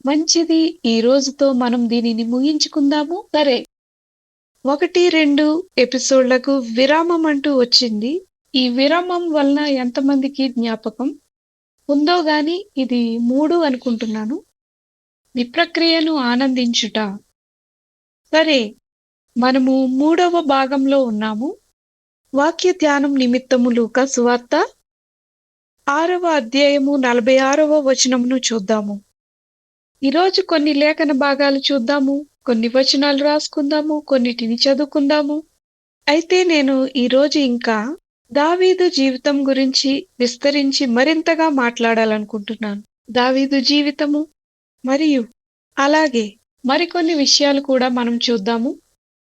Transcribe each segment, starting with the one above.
మంచిది. ఈ రోజుతో మనం దీనిని ముగించుకుందాము. సరే. 1, 2 ఎపిసోడ్‌లకు విరామం అంటూ వచ్చింది. ఈ విరామం వలన ఎంతమందికి జ్ఞాపకం ఉందో గాని ఇది 3 అనుకుంటున్నాను. విప్రక్రియను ఆనందించుట. సరే. మనము 3వ భాగంలో ఉన్నాము. వాక్య ధ్యానం నిమిత్తము లూకా సువార్త 6వ అధ్యాయము 46వ వచనమును చూద్దాము. ఈరోజు కొన్ని లేఖన భాగాలు చూద్దాము. కొన్ని వచనాలు రాసుకుందాము. కొన్నిటిని చదువుకుందాము. అయితే నేను ఈరోజు ఇంకా దావీదు జీవితం గురించి విస్తరించి మరింతగా మాట్లాడాలనుకుంటున్నాను. దావీదు జీవితము మరియు అలాగే మరికొన్ని విషయాలు కూడా మనం చూద్దాము.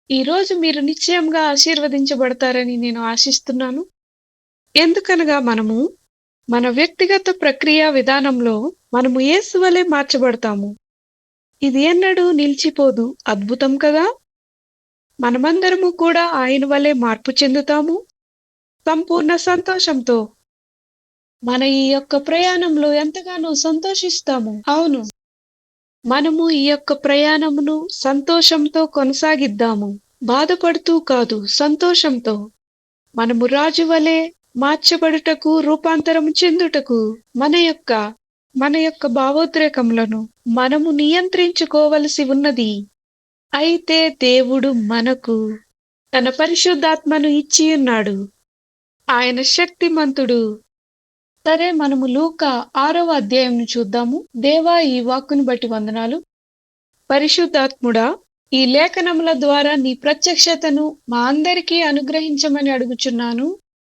ఈరోజు మీరు నిశ్చయంగా ఆశీర్వదించబడతారని నేను ఆశిస్తున్నాను. ఎందుకనగా మనము మన వ్యక్తిగత ప్రక్రియ విధానంలో మనము యేసు వలె మార్చబడతాము. ఇది ఎన్నడూ నిలిచిపోదు. అద్భుతం కదా! మనమందరము కూడా ఆయన వలె మార్పు చెందుతాము. సంపూర్ణ సంతోషంతో మన ఈ యొక్క ప్రయాణంలో ఎంతగానో సంతోషిస్తాము. అవును. మనము ఈ యొక్క ప్రయాణమును సంతోషంతో కొనసాగిద్దాము. బాధపడుతూ కాదు, సంతోషంతో. మనము రాజు వలె మార్చబడుటకు, రూపాంతరము చెందుటకు మన యొక్క భావోద్రేకములను మనము నియంత్రించుకోవలసి ఉన్నది. అయితే దేవుడు మనకు తన పరిశుద్ధాత్మను ఇచ్చియున్నాడు. ఆయన శక్తిమంతుడు. సరే, మనము లూకా 6వ అధ్యాయంను చూద్దాము. దేవా, ఈ వాక్కును బట్టి వందనాలు. పరిశుద్ధాత్ముడా, ఈ లేఖనముల ద్వారా నీ ప్రత్యక్షతను మా అందరికీ అనుగ్రహించమని అడుగుచున్నాను.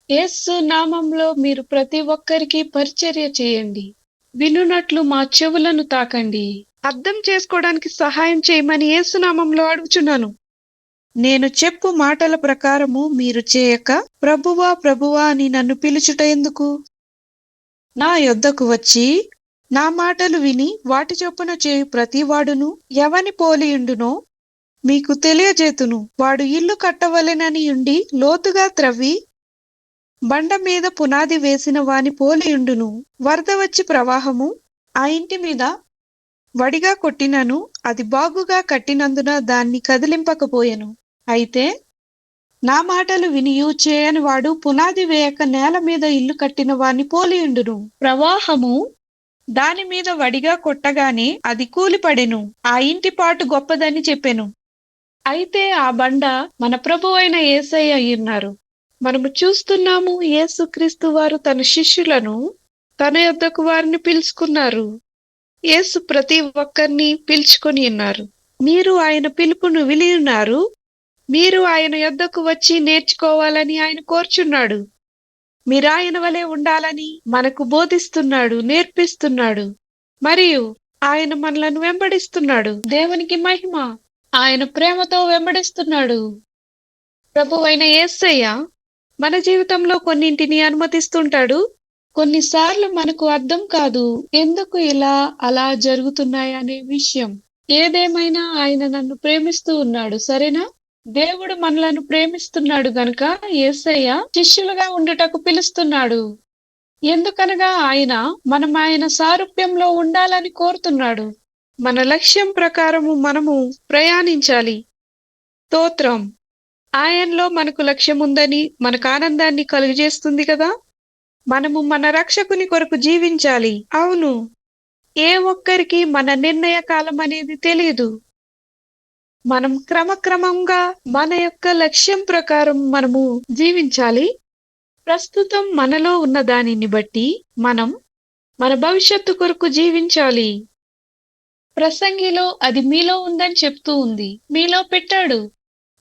యేసు నామంలో మీరు ప్రతి ఒక్కరికి పరిచర్య చేయండి. వినునట్లు మా చెవులను తాకండి. అర్థం చేసుకోవడానికి సహాయం చేయమని యేసు నామంలో అడుగుచున్నాను. నేను చెప్పు మాటల ప్రకారము మీరు చేయక, ప్రభువా ప్రభువా అని నన్ను పిలుచుట ఎందుకు? నా యొద్దకు వచ్చి నా మాటలు విని వాటి చొప్పున చేయు ప్రతివాడును ఎవని పోలియుండునో మీకు తెలియజేతును. వాడు ఇల్లు కట్టవలెనని ఉండి లోతుగా త్రవ్వి బండ మీద పునాది వేసిన వాని పోలియుండును. వరద వచ్చి ప్రవాహము ఆ ఇంటి మీద వడిగా కొట్టినను అది బాగుగా కట్టినందున దాన్ని కదిలింపకపోయెను. అయితే నా మాటలు వినియు చేయని వాడు పునాది వేయక నేల మీద ఇల్లు కట్టిన వాని పోలియుండును. ప్రవాహము దాని మీద వడిగా కొట్టగానే అది కూలిపడెను. ఆ ఇంటి పాటు గొప్పదని చెప్పెను. అయితే ఆ బండ మన ప్రభువైన యేసయ్య అయ్యున్నారు. మనము చూస్తున్నాము, యేసుక్రీస్తు వారు తన శిష్యులను తన యొద్దకు వారిని పిలుచుకున్నారు. యేసు ప్రతి ఒక్కరిని పిలుచుకొని ఉన్నారు. మీరు ఆయన పిలుపును వినియున్నారు. మీరు ఆయన యొద్దకు వచ్చి నేర్చుకోవాలని ఆయన కోరుచున్నాడు. మీరు ఆయన వలె ఉండాలని మనకు బోధిస్తున్నాడు, నేర్పిస్తున్నాడు. మరియు ఆయన మనలను వెంబడిస్తున్నాడు. దేవునికి మహిమ. ఆయన ప్రేమతో వెంబడిస్తున్నాడు. ప్రభువైన యేసయ్య మన జీవితంలో కొన్నింటిని అనుమతిస్తుంటాడు. కొన్నిసార్లు మనకు అర్థం కాదు ఎందుకు ఇలా అలా జరుగుతున్నాయనే విషయం. ఏదేమైనా ఆయన నన్ను ప్రేమిస్తూ ఉన్నాడు. సరేనా? దేవుడు మనలను ప్రేమిస్తున్నాడు గనుక యేసయ్య శిష్యులుగా ఉండుటకు పిలుస్తున్నాడు. ఎందుకనగా మనం ఆయన సారూప్యంలో ఉండాలని కోరుతున్నాడు. మన లక్ష్యం ప్రకారము మనము ప్రయాణించాలి. స్తోత్రం. ఆయనలో మనకు లక్ష్యం ఉందని మనకు ఆనందాన్ని కలుగజేస్తుంది కదా. మనము మన రక్షకుని కొరకు జీవించాలి. అవును, ఏ ఒక్కరికి మన నిర్ణయ కాలం అనేది తెలియదు. మనం క్రమక్రమంగా మన యొక్క లక్ష్యం ప్రకారం మనము జీవించాలి. ప్రస్తుతం మనలో ఉన్న దానిని బట్టి మనం మన భవిష్యత్తు కొరకు జీవించాలి. ప్రసంగిలో అది మీలో ఉందని చెప్తూ ఉంది. మీలో పెట్టాడు.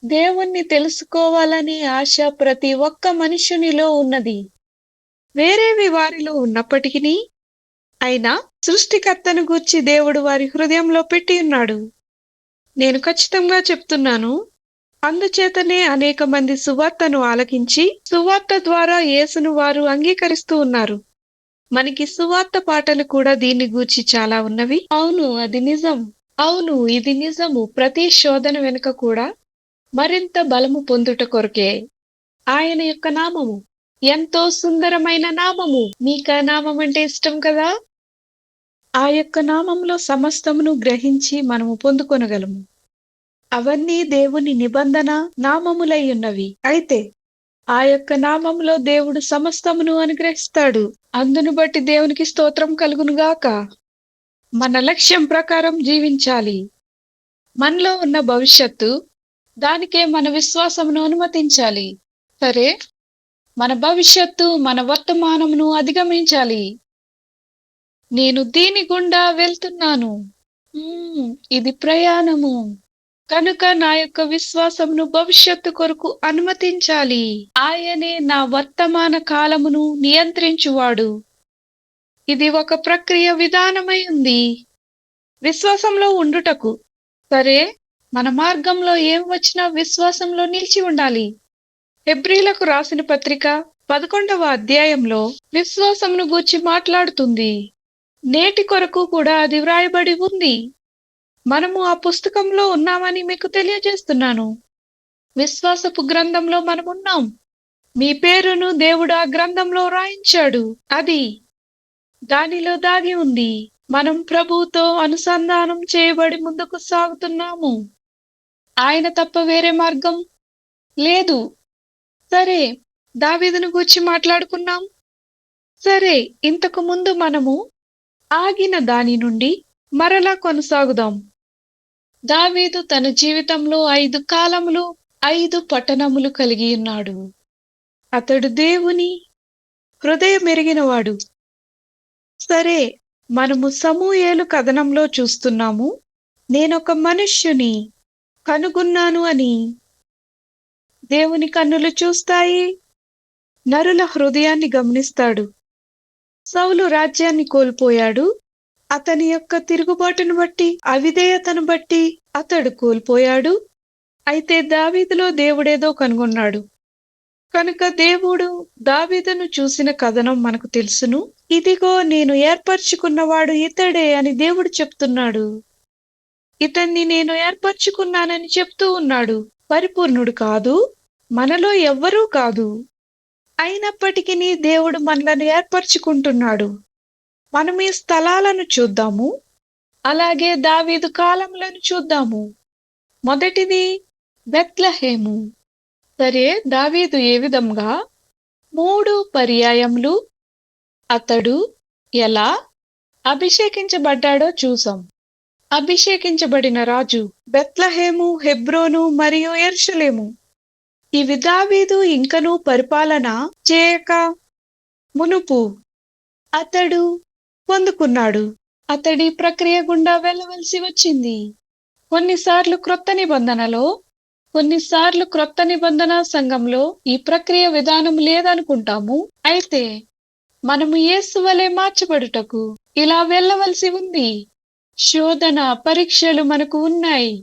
దేవుణ్ణి తెలుసుకోవాలనే ఆశ ప్రతి ఒక్క మనుష్యునిలో ఉన్నది. వేరేవి వారిలో ఉన్నప్పటికీ అయినా సృష్టికర్తను గూర్చి దేవుడు వారి హృదయంలో పెట్టి ఉన్నాడు. నేను ఖచ్చితంగా చెప్తున్నాను. అందుచేతనే అనేక మంది సువార్తను ఆలకించి సువార్త ద్వారా యేసును వారు అంగీకరిస్తూ ఉన్నారు. మనకి సువార్త పాటలు కూడా దీన్ని గూర్చి చాలా ఉన్నవి. అవును, అది నిజం. అవును, ఇది నిజము. ప్రతి శోధన వెనుక కూడా మరింత బలము పొందుట కొరకే. ఆయన యొక్క నామము ఎంతో సుందరమైన నామము. మీకా నామం అంటే ఇష్టం కదా. ఆ యొక్క నామంలో సమస్తమును గ్రహించి మనము పొందుకొనగలము. అవన్నీ దేవుని నిబంధన నామములై ఉన్నవి. అయితే ఆ యొక్క నామములో దేవుడు సమస్తమును అనుగ్రహిస్తాడు. అందును బట్టి దేవునికి స్తోత్రం కలుగునుగాక. మన లక్ష్యం ప్రకారం జీవించాలి. మనలో ఉన్న భవిష్యత్తు దానికే మన విశ్వాసమును అనుమతించాలి. సరే, మన భవిష్యత్తు మన వర్తమానమును అధిగమించాలి. నేను దీని గుండా వెళ్తున్నాను. ఇది ప్రయాణము. కనుక నా యొక్క విశ్వాసమును భవిష్యత్తు కొరకు అనుమతించాలి. ఆయనే నా వర్తమాన కాలమును నియంత్రించువాడు. ఇది ఒక ప్రక్రియ విధానమై ఉంది. విశ్వాసంలో ఉండుటకు. సరే, మన మార్గంలో ఏం వచ్చినా విశ్వాసంలో నిలిచి ఉండాలి. హెబ్రీలకు రాసిన పత్రిక 11వ అధ్యాయంలో విశ్వాసమును గూర్చి మాట్లాడుతుంది. నేటి కొరకు కూడా అది వ్రాయబడి ఉంది. మనము ఆ పుస్తకంలో ఉన్నామని మీకు తెలియజేస్తున్నాను. విశ్వాసపు గ్రంథంలో మనమున్నాం. మీ పేరును దేవుడు ఆ గ్రంథంలో రాయించాడు. అది దానిలో దాగి ఉంది. మనం ప్రభువుతో అనుసంధానం చేయబడి ముందుకు సాగుతున్నాము. ఆయన తప్ప వేరే మార్గం లేదు. సరే, దావీదును గూర్చి మాట్లాడుకున్నాం. సరే, ఇంతకు ముందు మనము ఆగిన దాని నుండి మరలా కొనసాగుదాం. దావీదు తన జీవితంలో 5 కాలములు 5 పట్టణములు కలిగి ఉన్నాడు. అతడు దేవుని హృదయమెరిగినవాడు. సరే, మనము సమూయేలు కథనంలో చూస్తున్నాము. నేనొక మనుష్యుని కనుగొన్నాను అని. దేవుని కన్నులు చూస్తాయి, నరుల హృదయాన్ని గమనిస్తాడు. సౌలు రాజ్యాన్ని కోల్పోయాడు. అతని యొక్క తిరుగుబాటును బట్టి, అవిధేయతను బట్టి అతడు కోల్పోయాడు. అయితే దావీదులో దేవుడేదో కనుగొన్నాడు. కనుక దేవుడు దావీదును చూసిన కథనం మనకు తెలుసును. ఇదిగో, నేను ఏర్పరచుకున్నవాడు ఇతడే అని దేవుడు చెప్తున్నాడు. ఇతన్ని నేను ఏర్పరచుకున్నానని చెప్తూ ఉన్నాడు. పరిపూర్ణుడు కాదు, మనలో ఎవ్వరూ కాదు. అయినప్పటికీ దేవుడు మనలను ఏర్పరచుకుంటున్నాడు. మనం ఈ స్థలాలను చూద్దాము. అలాగే దావీదు కాలములను చూద్దాము. మొదటిది బెత్లెహేము. సరే, దావీదు ఏ విధంగా 3 పర్యాయములు అతడు ఎలా అభిషేకించబడ్డాడో చూసాం. అభిషేకించబడిన రాజు బెత్లెహేము, హెబ్రోను మరియు యెరూషలేము. ఇవి దావీదు ఇంకనూ పరిపాలన చేయక మునుపు అతడు పొందుకున్నాడు. అతడి ప్రక్రియ గుండా వెళ్ళవలసి వచ్చింది. కొన్నిసార్లు క్రొత్త నిబంధనలో, కొన్నిసార్లు క్రొత్త నిబంధన సంఘంలో ఈ ప్రక్రియ విధానం లేదనుకుంటాము. అయితే మనము యేసు వలె మార్చబడుటకు ఇలా వెళ్ళవలసి ఉంది. శోధన, పరీక్షలు మనకు ఉన్నాయి.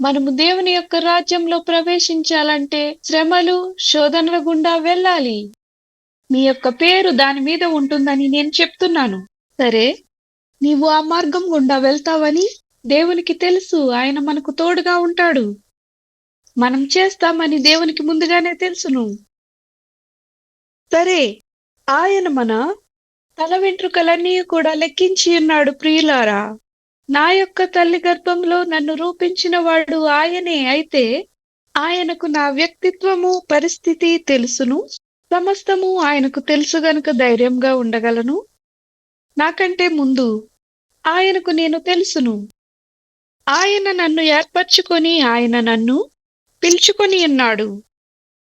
మనము దేవుని యొక్క రాజ్యంలో ప్రవేశించాలంటే శ్రమలు, శోధనల గుండా వెళ్ళాలి. మీ యొక్క పేరు దాని మీద ఉంటుందని నేను చెప్తున్నాను. సరే, నీవు ఆ మార్గం గుండా వెళ్తావని దేవునికి తెలుసు. ఆయన మనకు తోడుగా ఉంటాడు. మనం చేస్తామని దేవునికి ముందుగానే తెలుసును. సరే, ఆయన మన తల వెంట్రుకలన్నీ కూడా లెక్కించి ఉన్నాడు. ప్రియులారా, నా యొక్క తల్లి గర్భంలో నన్ను రూపించిన వాడు ఆయనే. అయితే ఆయనకు నా వ్యక్తిత్వము, పరిస్థితి తెలుసును. సమస్తము ఆయనకు తెలుసు గనుక ధైర్యంగా ఉండగలను. నాకంటే ముందు ఆయనకు నేను తెలుసును. ఆయన నన్ను ఏర్పరచుకొని ఆయన నన్ను పిలుచుకొని ఉన్నాడు.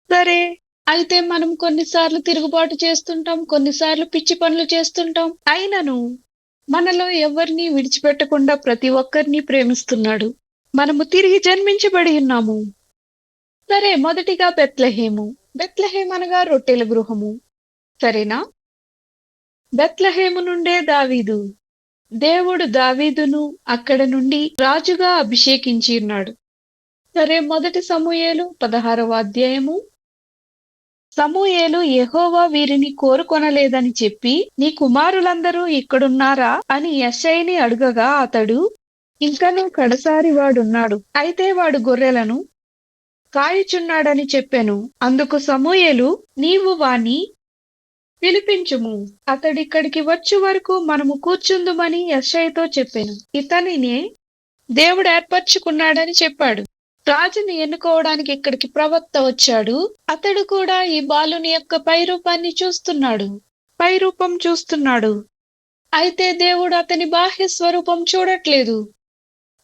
సరే, అయితే మనం కొన్నిసార్లు తిరుగుబాటు చేస్తుంటాం, కొన్నిసార్లు పిచ్చి పనులు చేస్తుంటాం. అయినను మనలో ఎవరిని విడిచిపెట్టకుండా ప్రతి ఒక్కరిని ప్రేమిస్తున్నాడు. మనము తిరిగి జన్మించబడి ఉన్నాము. సరే, మొదటిగా బెత్లెహేము. బెత్లెహేం అనగా రొట్టెల గృహము. సరేనా? బెత్లెహేము నుండే దావీదు. దేవుడు దావీదును అక్కడ నుండి రాజుగా అభిషేకించి ఉన్నాడు. సరే, మొదటి సమూయేలు 16వ అధ్యాయము. సమూయేలు యెహోవా వీరిని కోరుకొనలేదని చెప్పి, నీ కుమారులందరూ ఇక్కడున్నారా అని యెషయిని అడుగగా, అతడు ఇంకనూ కడసారి వాడున్నాడు, అయితే వాడు గొర్రెలను కాయుచున్నాడని చెప్పెను. అందుకు సమూయేలు, నీవు వాని పిలిపించుము, అతడిక్కడికి వచ్చు వరకు మనము కూర్చుందుమని యెషయాతో చెప్పెను. ఇతనినే దేవుడు ఏర్పరచుకున్నాడని చెప్పాడు. రాజుని ఎన్నుకోవడానికి ఇక్కడికి ప్రవక్త వచ్చాడు. అతడు కూడా ఈ బాలుని యొక్క పైరూపం చూస్తున్నాడు. అయితే దేవుడు అతని బాహ్య స్వరూపం చూడట్లేదు.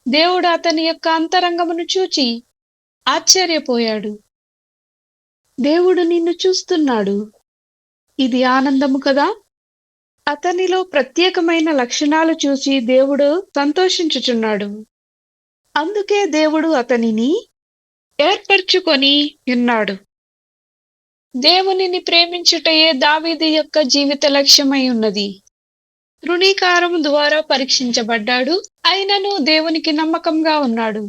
దేవుడు అతని యొక్క అంతరంగమును చూచి ఆశ్చర్యపోయాడు. దేవుడు నిన్ను చూస్తున్నాడు. ఇది ఆనందము కదా. అతనిలో ప్రత్యేకమైన లక్షణాలు చూసి దేవుడు సంతోషించుచున్నాడు. అందుకే దేవుడు అతనిని ఏర్పరచుకొని ఉన్నాడు. దేవునిని ప్రేమించుటయే దావీదు యొక్క జీవిత లక్ష్యమై ఉన్నది. తృణీకారం ద్వారా పరీక్షించబడ్డాడు, అయినను దేవునికి నమ్మకంగా ఉన్నాడు.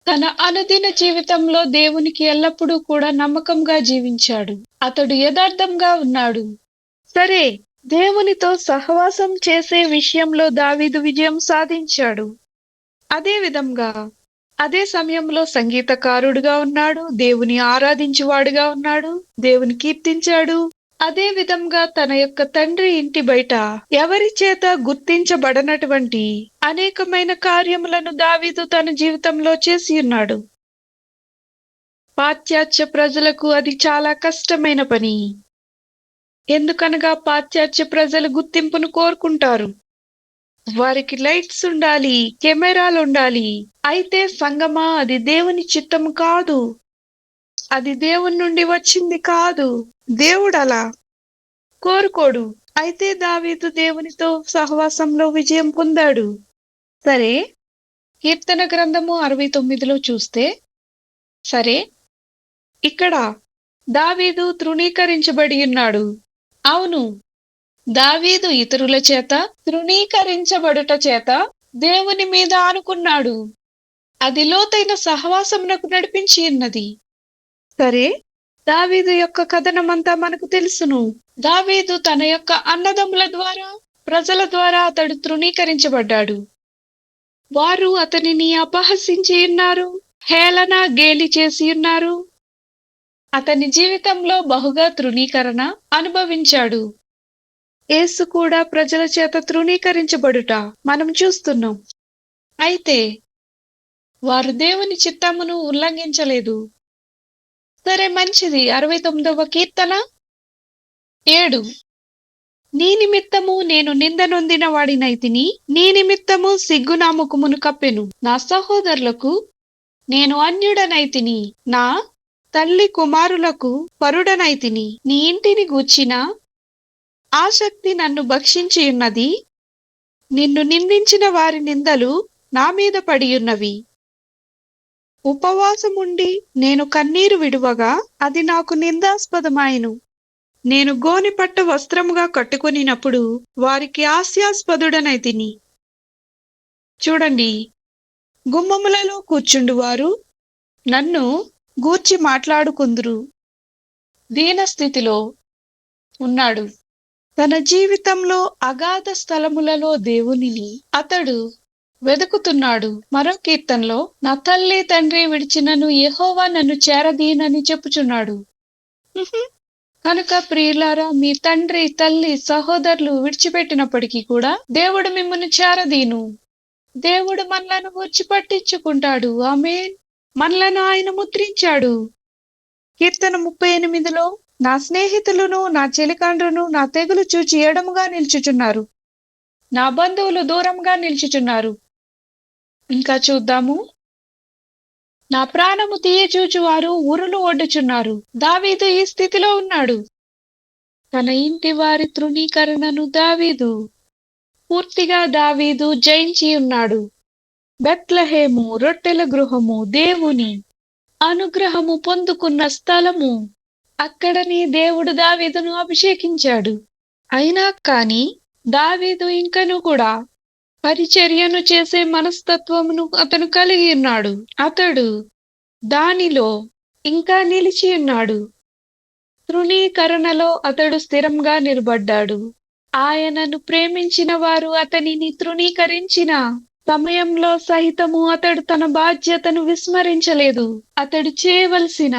తన అనుదిన జీవితంలో దేవునికి ఎల్లప్పుడూ కూడా నమ్మకంగా జీవించాడు. అతడు యథార్థంగా ఉన్నాడు. సరే, దేవునితో సహవాసం చేసే విషయంలో దావీదు విజయం సాధించాడు. అదే సమయంలో సంగీతకారుడుగా ఉన్నాడు, దేవుని ఆరాధించువాడుగా ఉన్నాడు, దేవుని కీర్తించాడు. అదే విధంగా తన యొక్క తండ్రి ఇంటి బయట ఎవరి చేత గుర్తించబడనటువంటి అనేకమైన కార్యములను దావీదు తన జీవితంలో చేసి ఉన్నాడు. పాశ్చాత్య ప్రజలకు అది చాలా కష్టమైన పని. ఎందుకనగా పాశ్చాత్య ప్రజలు గుర్తింపును కోరుకుంటారు. వారికి లైట్స్ ఉండాలి, కెమెరాలు ఉండాలి. అయితే సంగమా, అది దేవుని చిత్తము కాదు. అది దేవుని నుండి వచ్చింది కాదు. దేవుడు అలా కోరుకోడు. అయితే దావీదు దేవునితో సహవాసంలో విజయం పొందాడు. సరే, కీర్తన గ్రంథము 69లో చూస్తే, సరే, ఇక్కడ దావీదు తృణీకరించబడి ఉన్నాడు. అవును, దావీదు ఇతరుల చేత తృణీకరించబడుట చేత దేవుని మీద ఆనుకున్నాడు. అది లోతైన సహవాసమునకు నడిపించి ఉన్నది. సరే, దావీదు యొక్క కథనమంతా మనకు తెలుసును. దావీదు తన యొక్క అన్నదమ్ముల ద్వారా, ప్రజల ద్వారా అతడు తృణీకరించబడ్డాడు. వారు అతనిని అపహసించి ఉన్నారు, హేళన గేలి చేసి ఉన్నారు. అతని జీవితంలో బహుగా తృణీకరణ అనుభవించాడు. యేసు కూడా ప్రజల చేత తృణీకరించబడుట మనం చూస్తున్నాం. అయితే వారు దేవుని చిత్తమును ఉల్లంఘించలేదు. సరే, మంచిది. 69వ కీర్తన 7. నీ నిమిత్తము నేను నింద నొందిన వాడినైతిని, నీ నిమిత్తము సిగ్గు నా ముఖమును కప్పెను. నా సహోదరులకు నేను అన్యుడనైతిని, నా తల్లి కుమారులకు పరుడనైతిని. నీ ఇంటిని గూర్చిన ఆసక్తి నన్ను భక్షించి ఉన్నది. నిన్ను నిందించిన వారి నిందలు నా మీద పడియున్నవి. ఉపవాసముండి నేను కన్నీరు విడువగా అది నాకు నిందాస్పదమాయెను. నేను గోనెపట్ట వస్త్రముగా కట్టుకొనినప్పుడు వారికి హాస్యాస్పదుడనైతిని. చూడండి, గుమ్మములలో కూర్చుండువారు నన్ను గూర్చి మాట్లాడుకుందురు. దీనస్థితిలో ఉన్నాడు. తన జీవితంలో అగాధ స్థలములలో దేవునిని అతడు వెతుకుతున్నాడు. మరో కీర్తనలో, నా తల్లి తండ్రి విడిచినను యెహోవా నన్ను చేరదీనని చెప్పుచున్నాడు. కనుక ప్రియులారా, మీ తండ్రి, తల్లి, సహోదరులు విడిచిపెట్టినప్పటికీ కూడా దేవుడు మిమ్మల్ని చేరదీను. దేవుడు మనలను గూర్చి పట్టించుకుంటాడు. ఆమేన్. మనలను ఆయన ముద్రించాడు. కీర్తన 38లో, నా స్నేహితులను, నా చెలికాండ్రును నా తెగులు చూచి ఎడముగా నిల్చుచున్నారు, నా బంధువులు దూరంగా నిల్చుచున్నారు. ఇంకా చూద్దాము. నా ప్రాణము తీయచూచువారు ఉరులు ఒడ్డుచున్నారు. దావీదు ఈ స్థితిలో ఉన్నాడు. తన ఇంటి వారి తృణీకరణను పూర్తిగా దావీదు జయించి ఉన్నాడు. బెత్లెహేము, రొట్టెల గృహము, దేవుని అనుగ్రహము పొందుకున్న స్థలము. అక్కడని దేవుడు దావీదును అభిషేకించాడు. అయినా కాని దావీదు ఇంకను కూడా పరిచర్యను చేసే మనస్తత్వమును అతను కలిగి ఉన్నాడు. అతడు దానిలో ఇంకా నిలిచి ఉన్నాడు. తృణీకరణలో అతడు స్థిరంగా నిలబడ్డాడు. ఆయనను ప్రేమించిన వారు అతనిని తృణీకరించిన సమయంలో సహితము అతడు తన బాధ్యతను విస్మరించలేదు. అతడు చేయవలసిన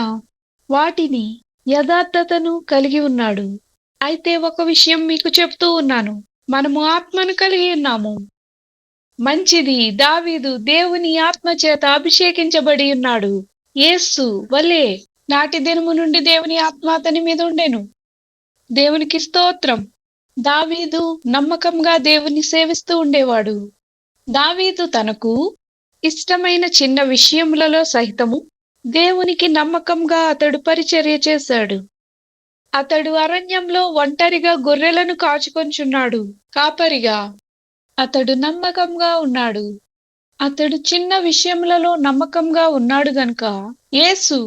వాటిని యథార్థతను కలిగి ఉన్నాడు. అయితే ఒక విషయం మీకు చెప్తూ ఉన్నాను. మనము ఆత్మను కలిగి ఉన్నాము. మంచిది. దావీదు దేవుని ఆత్మ చేత అభిషేకించబడి ఉన్నాడు. యేసు వలే నాటి దినము నుండి దేవుని ఆత్మ అతని మీద ఉండెను. దేవునికి స్తోత్రం. దావీదు నమ్మకంగా దేవుని సేవిస్తూ ఉండేవాడు. దావీదు తనకు ఇష్టమైన చిన్న విషయములలో సహితము దేవునికి నమ్మకంగా అతడు పరిచర్య చేశాడు. అతడు అరణ్యంలో ఒంటరిగా గొర్రెలను కాచుకొంచున్నాడు. కాపరిగా అతడు నమ్మకంగా ఉన్నాడు. అతడు చిన్న విషయములలో నమ్మకంగా ఉన్నాడు గనుక యేసు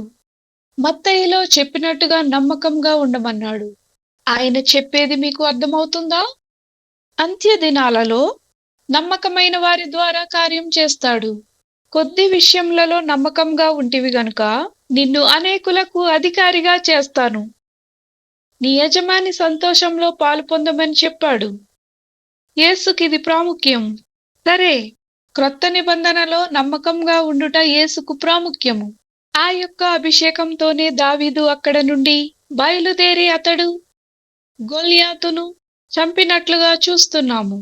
మత్తయిలో చెప్పినట్టుగా నమ్మకంగా ఉండమన్నాడు. ఆయన చెప్పేది మీకు అర్థమవుతుందా? అంత్య దినాలలో నమ్మకమైన వారి ద్వారా కార్యం చేస్తాడు. కొద్ది విషయములలో నమ్మకంగా ఉంటివి గనుక నిన్ను అనేకులకు అధికారిగా చేస్తాను. నీ యజమాని సంతోషంలో పాలు పొందమని చెప్పాడు. యేసుకిది ప్రాముఖ్యం. సరే, క్రొత్త నిబంధనలో నమ్మకంగా ఉండుట యేసుకు ప్రాముఖ్యము. ఆ యొక్క అభిషేకంతోనే దావీదు అక్కడ నుండి బయలుదేరి అతడు గొల్యాతును చంపినట్లుగా చూస్తున్నాము.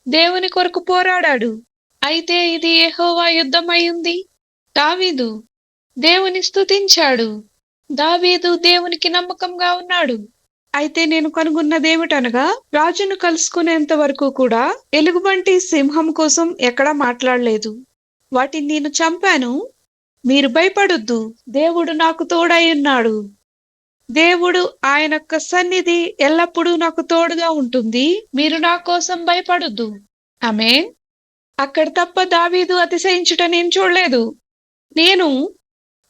దేవుని కొరకు పోరాడాడు. అయితే ఇది యెహోవా యుద్ధమై ఉంది. దావీదు దేవుని స్తుతించాడు. దావీదు దేవునికి నమ్మకంగా ఉన్నాడు. అయితే నేను కనుగొన్నదేమిటనగా, రాజును కలుసుకునేంత వరకు కూడా ఎలుగుబంటి సింహం కోసం ఎక్కడా మాట్లాడలేదు. వాటిని నేను చంపాను, మీరు భయపడొద్దు, దేవుడు నాకు తోడై ఉన్నాడు. దేవుడు ఆయన యొక్క సన్నిధి ఎల్లప్పుడూ నాకు తోడుగా ఉంటుంది. మీరు నా కోసం భయపడొద్దు. ఆమేన్. అక్కడ తప్ప దావీదు అతిశయించుట నేను చూడలేదు. నేను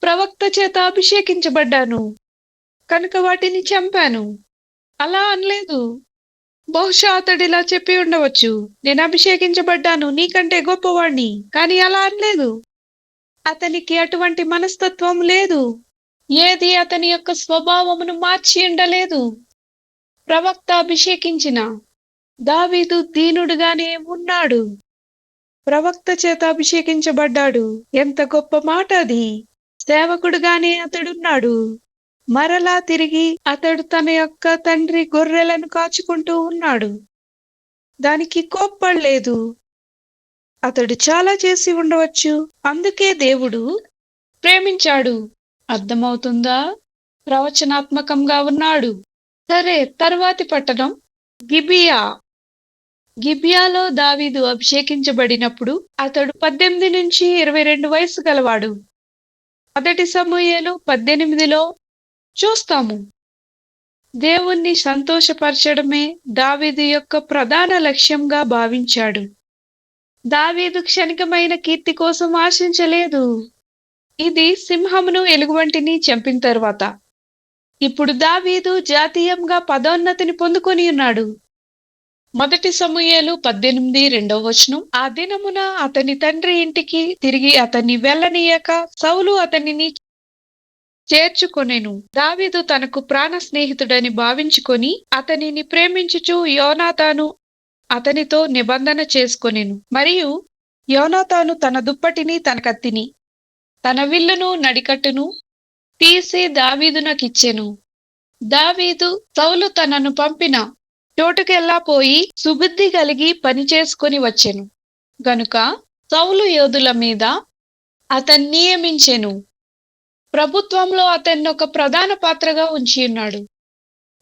ప్రవక్త చేత అభిషేకించబడ్డాను కనుక వాటిని చంపాను అలా అనలేదు. బహుశా అతడిలా చెప్పి ఉండవచ్చు, నేను అభిషేకించబడ్డాను, నీకంటే గొప్పవాణ్ణి, కానీ అలా అనలేదు. అతనికి అటువంటి మనస్తత్వం లేదు. ఏది అతని యొక్క స్వభావమును మార్చి ఉండలేదు. ప్రవక్త అభిషేకించిన దావీదు దీనుడుగానే ఉన్నాడు. ప్రవక్త చేత అభిషేకించబడ్డాడు. ఎంత గొప్ప మాట అది! సేవకుడుగానే అతడున్నాడు. మరలా తిరిగి అతడు తన యొక్క తండ్రి గొర్రెలను కాచుకుంటూ ఉన్నాడు. దానికి కోప్పడలేదు. అతడు చాలా చేసి ఉండవచ్చు, అందుకే దేవుడు ప్రేమించాడు. అర్థమవుతుందా? ప్రవచనాత్మకంగా ఉన్నాడు. సరే, తరువాతి పట్టణం గిబియా. గిబియాలో దావీదు అభిషేకించబడినప్పుడు అతడు 18 నుంచి 22 వయసు గలవాడు. 1 సమూయేలు 18లో చూస్తాము. దేవుణ్ణి సంతోషపరచడమే దావీదు యొక్క ప్రధాన లక్ష్యంగా భావించాడు. దావీదు క్షణికమైన కీర్తి కోసం ఆశించలేదు. ఇది సింహమును ఎలుగుబంటిని చంపిన తరువాత. ఇప్పుడు దావీదు జాతీయంగా పదోన్నతిని పొందుకొని ఉన్నాడు. 1 సమూయేలు 18:2 ఆ దినమున అతని తండ్రి ఇంటికి తిరిగి అతన్ని వెళ్ళనీయక సౌలు అతనిని చేర్చుకొనెను. దావీదు తనకు ప్రాణ స్నేహితుడని భావించుకొని అతనిని ప్రేమించుచు యోనాతాను అతనితో నిబంధన చేసుకొనెను. మరియు యోనాతాను తన దుప్పటిని, తన కత్తిని, తన విల్లును, నడికట్టును తీసి దావీదునకిచ్చెను. దావీదు సౌలు తనను పంపిన చోటుకెల్లా పోయి సుబుద్ధి కలిగి పని చేసుకొని వచ్చెను గనుక సౌలు యోధుల మీద అతన్ని నియమించెను. ప్రభుత్వంలో అతన్ని ఒక ప్రధాన పాత్రగా ఉంచి ఉన్నాడు.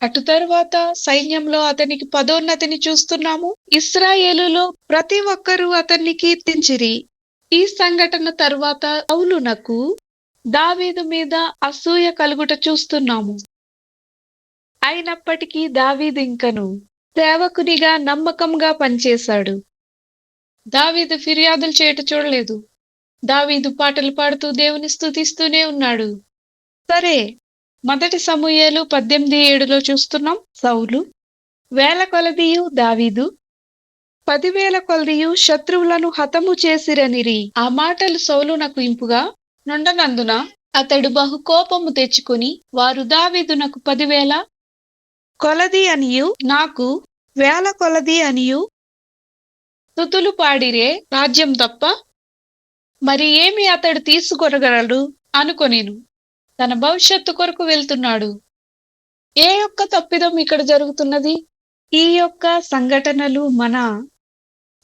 అటు తరువాత సైన్యంలో అతనికి పదోన్నతిని చూస్తున్నాము. ఇశ్రాయేలులో ప్రతి ఒక్కరూ అతన్ని కీర్తించిరి. ఈ సంఘటన తరువాత సౌలునకు దావీదు మీద అసూయ కలుగుట చూస్తున్నాము. అయినప్పటికీ దావీదు ఇంకను సేవకునిగా నమ్మకంగా పనిచేశాడు. దావీదు ఫిర్యాదులు చేయట చూడలేదు. దావీదు పాటలు పాడుతూ దేవుని స్తుతిస్తూనే ఉన్నాడు. సరే, 1 సమూయేలు 18:7లో చూస్తున్నాం. సౌలు వేల కొలదియు దావీదు 10,000 కొలదియు శత్రువులను హతము చేసిరనిరి. ఆ మాటలు సౌలునకు ఇంపుగా నుండనందున అతడు బహు కోపము తెచ్చుకొని, వారు దావీదునకు 10,000 కొలది అనియు నాకు 1,000 కొలది అనియు స్తుతులు పాడిరే రాజ్యం తప్ప మరి ఏమి అతడు తీసుకొనగలడు అనుకొనెను. తన భవిష్యత్తు కొరకు వెళ్తున్నాడు. ఏ యొక్క తప్పిదం ఇక్కడ జరుగుతున్నది? ఈ యొక్క సంఘటనలు మన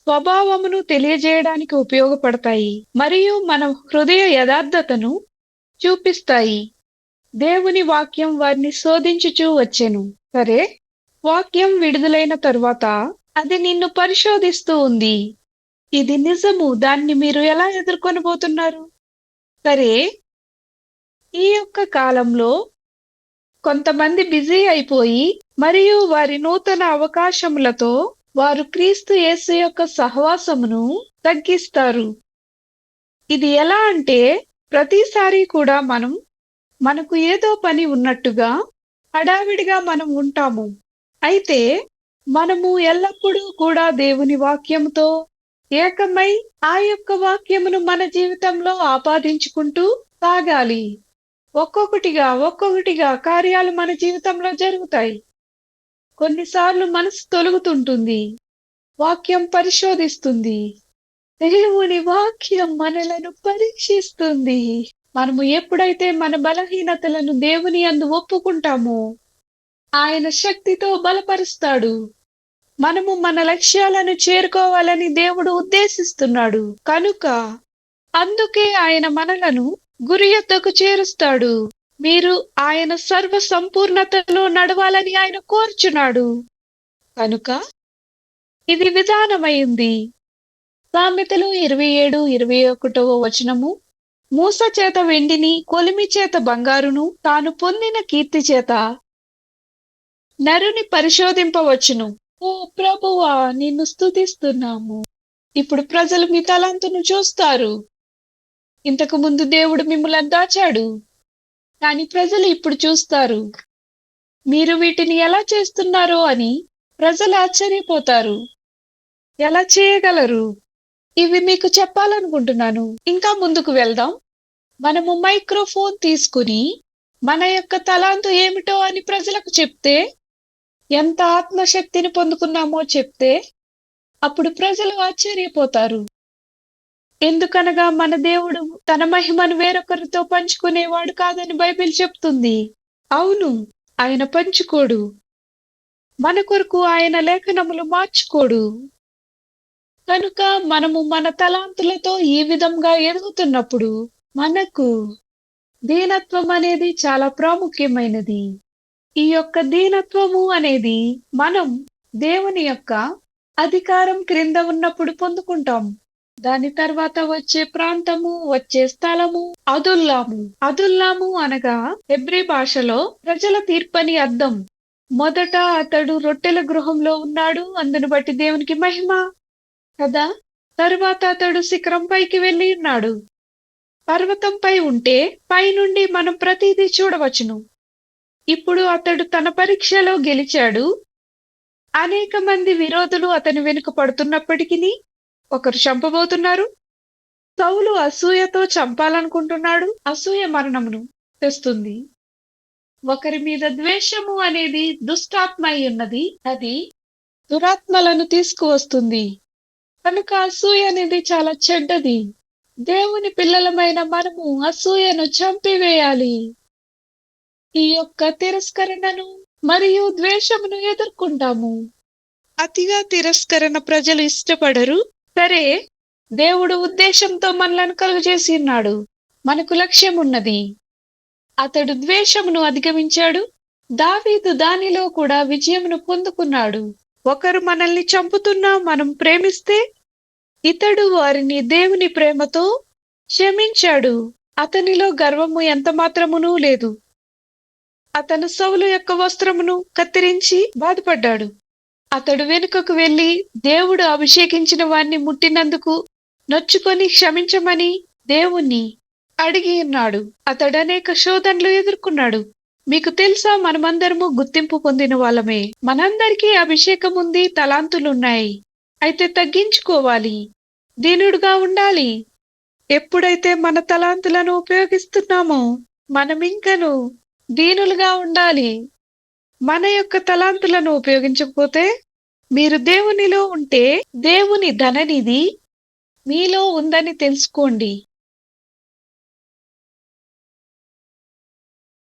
స్వభావమును తెలియజేయడానికి ఉపయోగపడతాయి మరియు మన హృదయ యథార్థతను చూపిస్తాయి. దేవుని వాక్యం వారిని శోధించుచూ వచ్చెను. సరే, వాక్యం విడుదలైన తరువాత అది నిన్ను పరిశోధిస్తూ ఉంది. ఇది నిజము. దాన్ని మీరు ఎలా ఎదుర్కొనబోతున్నారు? సరే, ఈ యొక్క కాలంలో కొంతమంది బిజీ అయిపోయి మరియు వారి నూతన అవకాశములతో వారు క్రీస్తు యేసు యొక్క సహవాసమును తగ్గిస్తారు. ఇది ఎలా అంటే ప్రతిసారి కూడా మనకు ఏదో పని ఉన్నట్టుగా హడావిడిగా మనం ఉంటాము. అయితే మనము ఎల్లప్పుడూ కూడా దేవుని వాక్యముతో ఏకమై ఆ యొక్క వాక్యమును మన జీవితంలో ఆపాదించుకుంటూ సాగాలి. ఒక్కొక్కటిగా కార్యాలు మన జీవితంలో జరుగుతాయి. కొన్నిసార్లు మనసు తొలుగుతుంటుంది. వాక్యం పరిశోధిస్తుంది. దేవుని వాక్యం మనలను పరీక్షిస్తుంది. మనము ఎప్పుడైతే మన బలహీనతలను దేవుని యందు ఒప్పుకుంటామో ఆయన శక్తితో బలపరుస్తాడు. మనము మన లక్ష్యాలను చేరుకోవాలని దేవుడు ఉద్దేశిస్తున్నాడు. కనుక అందుకే ఆయన మనలను గురి యొద్దకు చేరుస్తాడు. మీరు ఆయన సర్వ సంపూర్ణతలో నడవాలని ఆయన కోరుచున్నాడు. కనుక ఇది విధానమైంది. సామెతలు 27:21 వచనము, మూస చేత వెండిని, కొలిమి చేత బంగారును, తాను పొందిన కీర్తి చేత నరుని పరిశోధింపవచ్చును. ఓ ప్రభువా, నిన్ను స్తుతిస్తున్నాము. ఇప్పుడు ప్రజలు మీ తలాంతును చూస్తారు. ఇంతకు ముందు దేవుడు మిమ్మల్ని దాచాడు, కానీ ప్రజలు ఇప్పుడు చూస్తారు. మీరు వీటిని ఎలా చేస్తున్నారో అని ప్రజలు ఆశ్చర్యపోతారు. ఎలా చేయగలరు? ఇవి మీకు చెప్పాలనుకుంటున్నాను. ఇంకా ముందుకు వెళ్దాం. మనము మైక్రోఫోన్ తీసుకుని మన యొక్క తలాంతు ఏమిటో అని ప్రజలకు చెప్తే, ఎంత ఆత్మశక్తిని పొందుకున్నామో చెప్తే, అప్పుడు ప్రజలు ఆశ్చర్యపోతారు. ఎందుకనగా మన దేవుడు తన మహిమను వేరొకరితో పంచుకునేవాడు కాదని బైబిల్ చెప్తుంది. అవును, ఆయన పంచుకోడు. మన కొరకు ఆయన లేఖనములు మార్చుకోడు. కనుక మనము మన తలాంతులతో ఈ విధంగా ఎదుగుతున్నప్పుడు మనకు దీనత్వం అనేది చాలా ప్రాముఖ్యమైనది. ఈ యొక్క దీనత్వము అనేది మనం దేవుని యొక్క అధికారం క్రింద ఉన్నప్పుడు పొందుకుంటాం. దాని తర్వాత వచ్చే ప్రాంతము, వచ్చే స్థలము అదుల్లాము. అదుల్లాము అనగా హెబ్రీ భాషలో ప్రజల తీర్పని అర్థం. మొదట అతడు రొట్టెల గృహంలో ఉన్నాడు, అందును బట్టి దేవునికి మహిమ కదా. తరువాత అతడు శిఖరం పైకి వెళ్ళి ఉన్నాడు. పర్వతంపై ఉంటే పైనుండి మనం ప్రతిదీ చూడవచ్చును. ఇప్పుడు అతడు తన పరీక్షలో గెలిచాడు. అనేక మంది విరోధులు అతని వెనుక పడుతున్నప్పటికీ ఒకరు చంపబోతున్నారు. సౌలు అసూయతో చంపాలనుకుంటున్నాడు. అసూయ మరణమును తెస్తుంది. ఒకరి మీద ద్వేషము అనేది దుష్టాత్మ అయి ఉన్నది. అది దురాత్మలను తీసుకువస్తుంది. కనుక అసూయ అనేది చాలా చెడ్డది. దేవుని పిల్లలమైన మనము అసూయను చంపివేయాలి. ఈ యొక్క తిరస్కరణను మరియు ద్వేషమును ఎదుర్కొంటాము. అతిగా తిరస్కరణ ప్రజలు ఇష్టపడరు. సరే, దేవుడు ఉద్దేశంతో మనలను కలుగజేసి ఉన్నాడు. మనకు లక్ష్యం ఉన్నది. అతడు ద్వేషమును అధిగమించాడు. దావీదు దానిలో కూడా విజయమును పొందుకున్నాడు. ఒకరు మనల్ని చంపుతున్నా మనం ప్రేమిస్తే ఇతడు వారిని దేవుని ప్రేమతో క్షమించాడు. అతనిలో గర్వము ఎంత మాత్రమునూ లేదు. అతను సౌలు యొక్క వస్త్రమును కత్తిరించి బాధపడ్డాడు. అతడు వెనుకకు వెళ్లి దేవుడు అభిషేకించిన వాణ్ణి ముట్టినందుకు నొచ్చుకొని క్షమించమని దేవుణ్ణి అడిగి ఉన్నాడు. అతడు అనేక శోధనలు ఎదుర్కొన్నాడు. మీకు తెలుసా, మనమందరము గుర్తింపు పొందిన వాళ్ళమే. మనందరికీ అభిషేకం ఉంది, తలాంతులున్నాయి. అయితే తగ్గించుకోవాలి, దీనుడుగా ఉండాలి. ఎప్పుడైతే మన తలాంతులను ఉపయోగిస్తున్నామో మనమింకను దీనులుగా ఉండాలి. మన యొక్క తలాంతులను ఉపయోగించకపోతే, మీరు దేవునిలో ఉంటే దేవుని ధననిధి మీలో ఉందని తెలుసుకోండి.